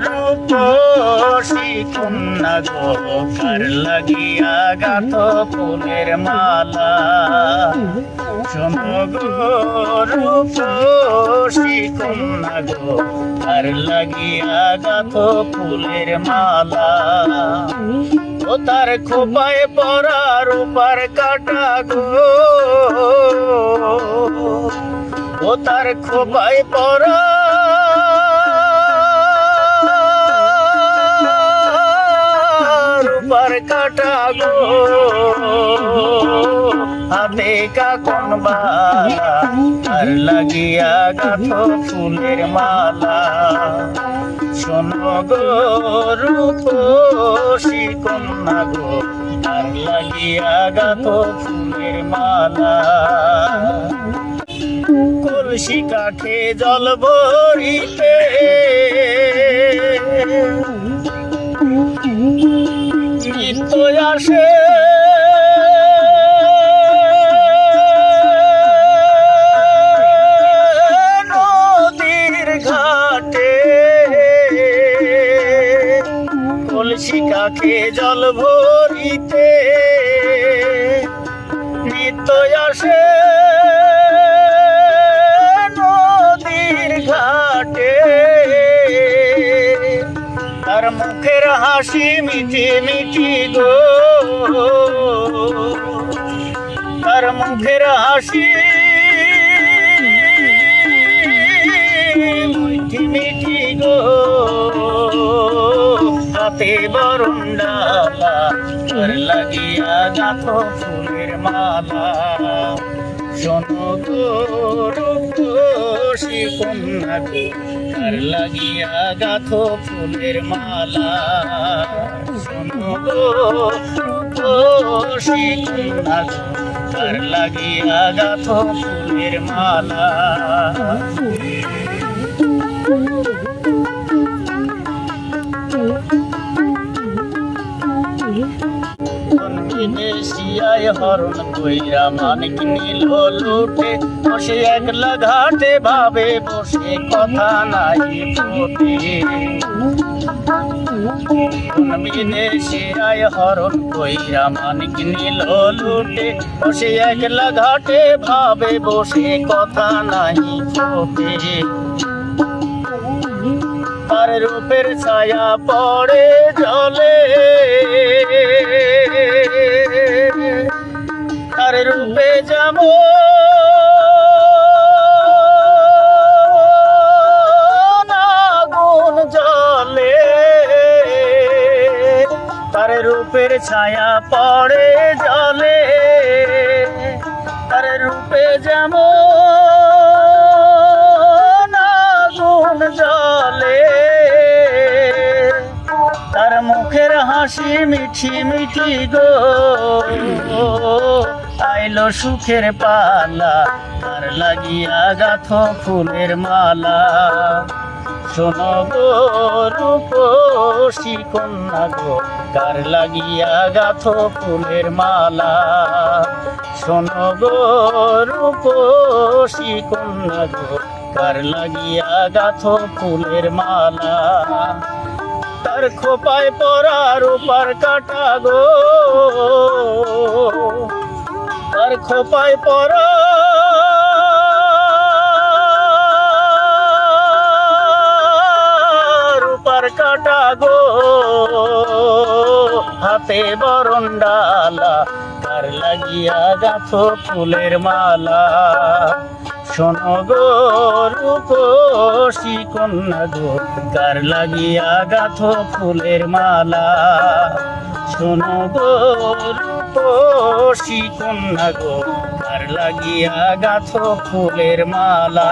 রূপসী কন্যা গো কার লাগিয়া গাথ ফুলের মালা শোনো গো রূপসী কন্যা গো কার লাগিয়া গাথ ফুলের মালা ও তার খোপায় পরা রূপার কাটা গো ও তার খোপায় পরা রূপার কাটা গো হাতে কাকন বালা আর লাগিয়া গাথ ফুলের মালা শোনো গো রূপসী কন্যা গো আর লাগিয়া গাথ ফুলের মালা কলসি কাঠে জল ভরিতে নিত্য আসে নদীর ঘাটে কলসি কাঠে জল ভরিতে নিত্য আসে তার মুখের হাসি মিঠি মিঠি গো তার মুখের হাসি মিঠি মিঠি গো হাতে বরুণডালা আর লাগিয়া গাথ ফুলের মালা শোনো গো রূপসী কন্যা গো কার লাগিয়া গাথ ফুলের মালা শোনো গো রূপসী কন্যা গো কার লাগিয়া গাথ ফুলের মালা বিদেশিয়ায় হরণ কইরা মানিক নীল লুটে বসে একলা ঘাটে ভাবে বসে কথা নাই ফোটে বিদেশিয়ায় হরণ কইরা মানিক নীল লুটে বসে একলা ঘাটে ভাবে বসে কথা নাই ফোটে তার রূপের ছায়া পড়ে জলে তার রূপে যেমন আগুন জ্বলে তার রূপের ছায়া পড়ে জলে তার রূপে যেমন আগুন জ্বলে তার মুখের হাসি মিঠি মিঠি গো আইলো সুখের পালা আর লাগিয়া গাথ ফুলের মালা শোনো গো রূপসী কন্যা গো কার লাগিয়া গাথ ফুলের মালা শোনো গো রূপসী কন্যা গো কার লাগিয়া গাথ ফুলের মালা তার খোপায় পরা রূপার কাটা গো তার খোপায় পরা রূপার কাটা গো হাতে বরণডালা কার লাগিয়া গাথ ফুলের মালা শোনো গো রূপসী কন্যা গো কার লাগিয়া গাথ ফুলের মালা শোনো গো রূপসী কন্যা গো কার লাগিয়া গাথ ফুলের মালা।